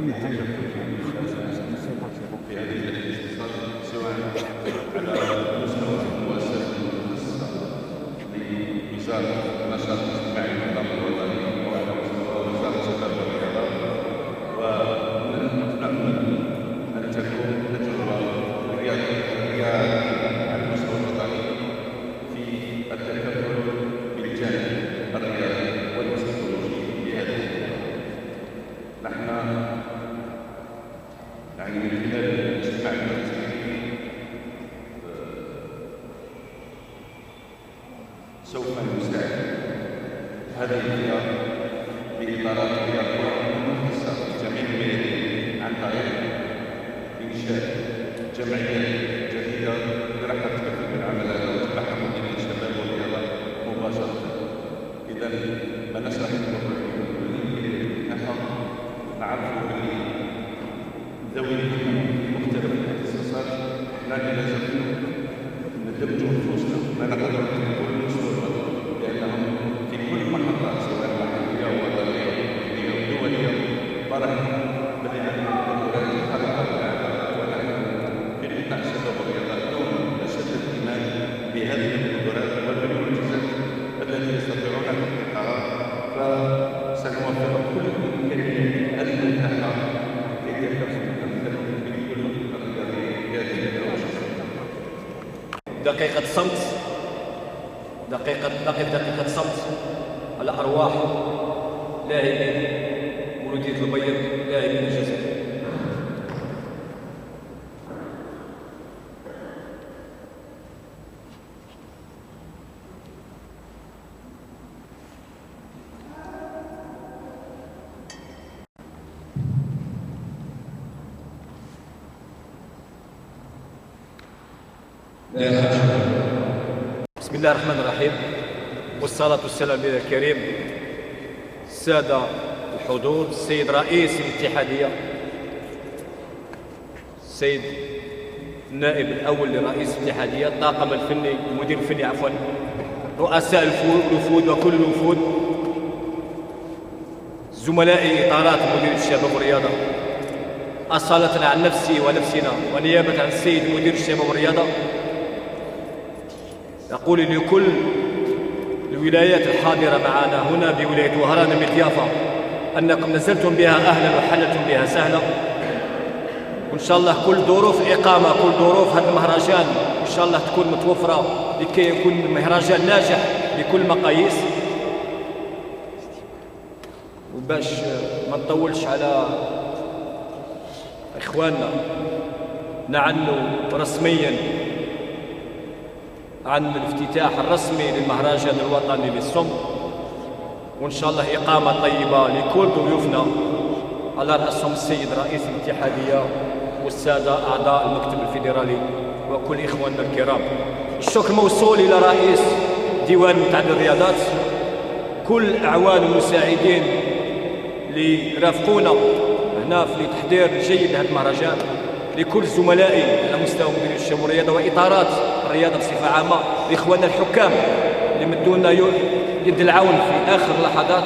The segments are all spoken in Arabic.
أهم حاجة في هذه الاختصاصات سواء على مستوى المؤسسة المتخصصة لوزارة النشاط الاجتماعي والنظام الوطني أو على مستوى وزارة الشباب والرياضة، ونأمل أن تكون تجربة رياضية على المستوى الوطني في التكفل بالجانب الرياضي والبسيكولوجي لهذه الدولة. نحن من خلال الاجتماع المركزي سوف نساعد هذه الفئة بإطارات رياضية متخصصة في جميع الميادين عن طريق إنشاء جمعيات جديدة راح تكفل بالعمل وتبعها مديرية الشباب والرياضة مباشرة. إذا ما نشرح لكم نحن نعرفوا باللي ذوي الهمم في مختلف الاختصاصات لا لازم ندمجوا نفوسنا، لا نقدر نكون مستوى لانهم في كل محطات سواء محليه ووطنيه ومحليه ودوليه طرح بني ادم قدرات خارقه للعالم، ونحن في قطاع الشباب والرياضه اليوم اشد الاهتمام بهذه القدرات والمعجزات التي يستطيعون تحقيقها، فسنوفر كل الامكانيات المتاحه كي يكون دقيقة صمت، دقيقة صمت على أرواح لاعبين مولودية البيض لاعبين الجزائر. بسم الله الرحمن الرحيم، والصلاة والسلام على الكريم السادة الحضور، السيد رئيس الاتحادية، السيد النائب الأول لرئيس الاتحادية، الطاقم الفني، المدير الفني عفوا، رؤساء الوفود وكل الوفود، زملائي إطارات مديرية الشباب والرياضة، أصالة عن نفسي ونفسنا ونيابة عن السيد مدير الشباب والرياضة، أقول لكل الولايات الحاضرة معنا هنا بولاية وهران مضيافة أنكم نزلتم بها أهلا وحلتم بها سهلا، وإن شاء الله كل ظروف إقامة، كل ظروف هذا المهرجان إن شاء الله تكون متوفرة لكي يكون مهرجان ناجح بكل مقاييس. وباش ما نطولش على إخواننا، نعنوا رسميا عن الافتتاح الرسمي للمهرجان الوطني للصم، وإن شاء الله إقامة طيبة لكل ضيوفنا على رأسهم السيد رئيس الاتحادية والسادة أعضاء المكتب الفيدرالي وكل إخواننا الكرام. الشكر موصول إلى رئيس ديوان متعدد الرياضات، كل الأعوان والمساعدين اللي رافقونا هنا في تحضير جيد لهذا المهرجان، لكل زملائي على مستوى مديرية الشباب والرياضة وإطارات الرياضة بصفة عامة، لإخواننا الحكام اللي مدونا يد العون في آخر اللحظات،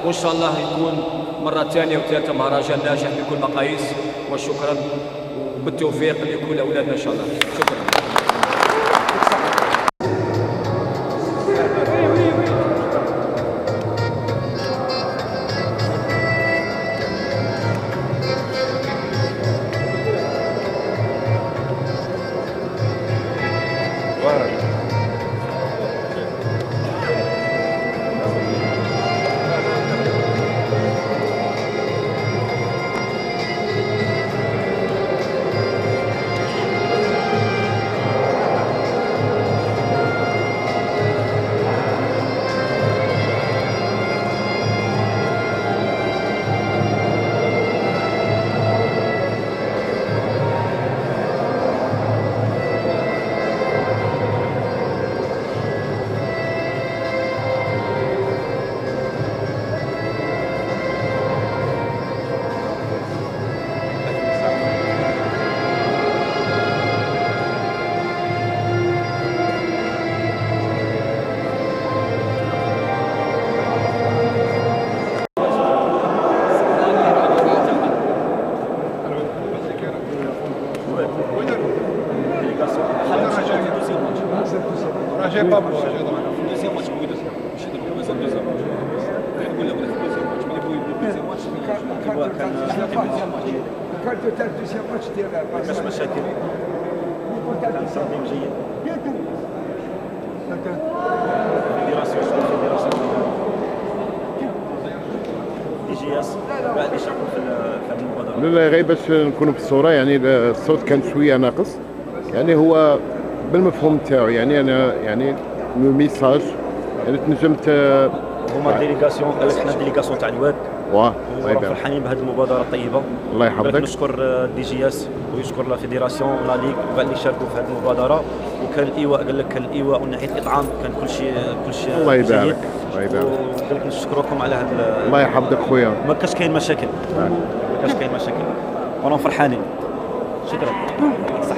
وإن شاء الله يكون مرة ثانية وثالثة مهرجان ناجح بكل مقاييس. وشكرا وبالتوفيق لكل أولادنا إن شاء الله. شكرا. fait pas pour deuxième match بوي دوزيام ماشي دابا مازال دوزيام ماتش نقول لك دوزيام ماتش ملي بوي دوزيام ماتش كان دوزيام ماتش كارت تاع دوزيام ماتش ديال كاش مشاكل كان تنظيم جيد بعد يشاركوا في المبادره. لا غير باش نكونوا في الصوره، يعني الصوت كان شويه ناقص، يعني هو بالمفهوم تاعو، يعني انا يعني لو ميساج يعني تنجمت هما ديليغاسيون، قال لك حنا ديليغاسيون تاع الواد واه فرحانين بهذه المبادره الطيبه. الله يحفظك. نشكر دي جي اس ويشكر لا فيديراسيون لا ليغ كاع اللي شاركوا في هذه المبادره، وكان الايواء قال لك كان الايواء من ناحيه الاطعام كان كل شيء الله يبارك الله يبارك. وقال لك نشكركم على هذا. الله يحفظك خويا. ما كاش كاين مشاكل ما كاش كاين مشاكل وانا فرحانين. شكرا. صح.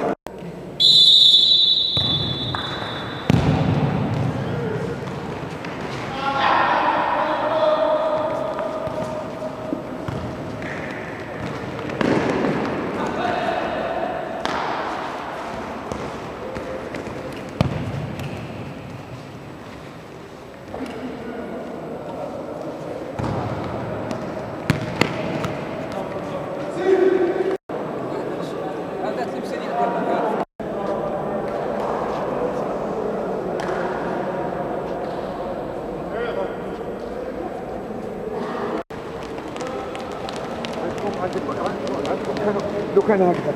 لو كان هكذا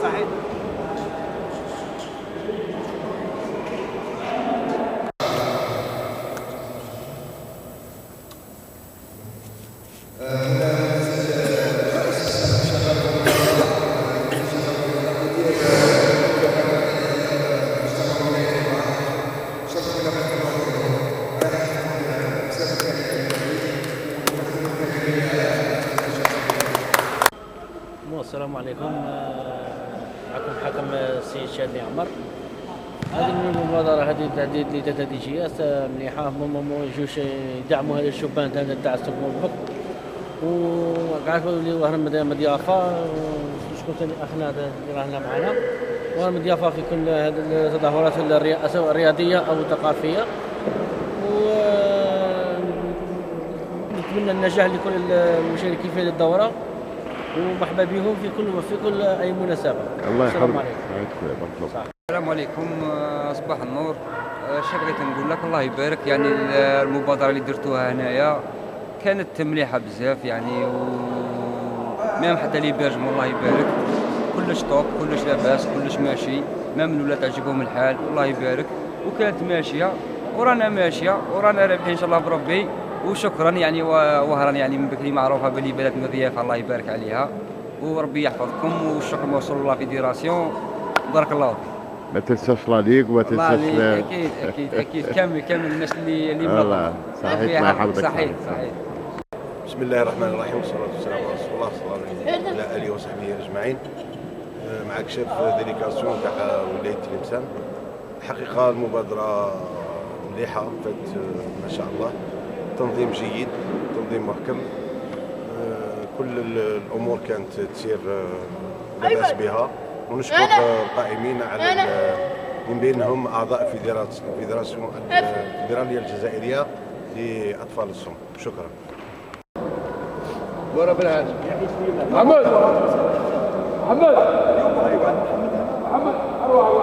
صحيح. السلام عليكم. معكم حكم السيد شادي عمر. هذه المبادرة هذه التعديد اللي تاع دي جي اس مليحة، هما يجوش يدعموا هذا الشبان تاع السوق والبك، وقاعد اللي وهنا مضيافة شكون ثاني اخنا اللي راهنا معنا، وهنا مضيافة في كل هذه التظاهرات الرياضية او الثقافية، ونتمنى النجاح لكل المشاركين في هذه الدورة، ومرحبا بهم في كل اي مناسبه. الله يحفظك. السلام عليكم. صباح النور. اش بغيت نقول لك، الله يبارك، يعني المبادره اللي درتوها هنايا كانت مليحه بزاف، يعني ميم حتى لي بيرجمون الله يبارك، كلش طوب، كلش لاباس، كلش ماشي، ميم الولاد تعجبهم الحال الله يبارك، وكانت ماشيه ورانا ماشيه ورانا رابحين ان شاء الله بربي، وشكرا. يعني وهران يعني من بكري معروفه بلي بلد مضيافه الله يبارك عليها، وربي يحفظكم، والشكر موصول الله فيديراسيون، بارك الله فيك. ما تنساش لا ليغ وما تنساش اكيد كامل الناس اللي منظمه. صحيح الله يحفظك. صحيح. بسم الله الرحمن الرحيم، والصلاه والسلام على رسول الله صلى الله عليه وسلم وعلى اله وصحبه اجمعين. معك شيف ديليغاسيون تاع ولايه تلمسان. الحقيقه المبادره مليحه، فات ما شاء الله، تنظيم جيد، تنظيم محكم، كل الامور كانت تسير لا باس بها، ونشكر القائمين على من بينهم اعضاء فيدراسيون الفيدراليه الجزائريه لاطفال الصم. شكرا. ورا بالهاتف محمد محمد محمد اروح